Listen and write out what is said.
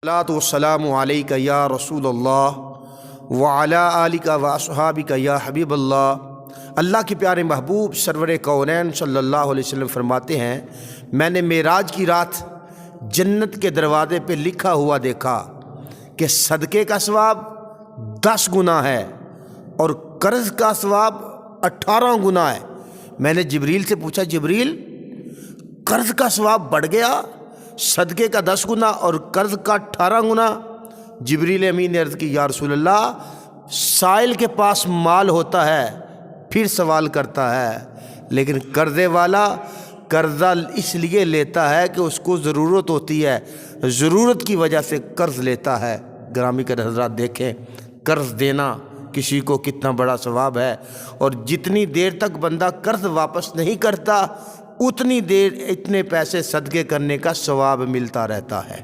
अस्सलामु अलैका या रसूलल्लाह व अला आलिका व अस्हाबिका या हबीबल्लाह। अल्लाह के प्यारे महबूब सरवर कौनैन सल्लल्लाहु अलैहि वसल्लम फरमाते हैं, मैंने मेराज की रात जन्नत के दरवाज़े पे लिखा हुआ देखा कि सदक़े का सवाब 10 गुना है और कर्ज़ का सवाब 18 गुना है। मैंने जिब्रील से पूछा, जिब्रील कर्ज़ का सवाब बढ़ गया, सदक़े का 10 गुना और कर्ज़ का 18 गुना? जिब्रील अमीन ने अर्ज़ की, या रसूल अल्लाह, साइल के पास माल होता है फिर सवाल करता है, लेकिन कर्ज़े वाला कर्ज़ा इसलिए लेता है कि उसको ज़रूरत होती है, ज़रूरत की वजह से कर्ज़ लेता है। ग्रामी के हज़रात देखें, कर्ज़ देना किसी को कितना बड़ा सवाब है, और जितनी देर तक बंदा कर्ज़ वापस नहीं करता उतनी देर इतने पैसे सदक़े करने का सवाब मिलता रहता है।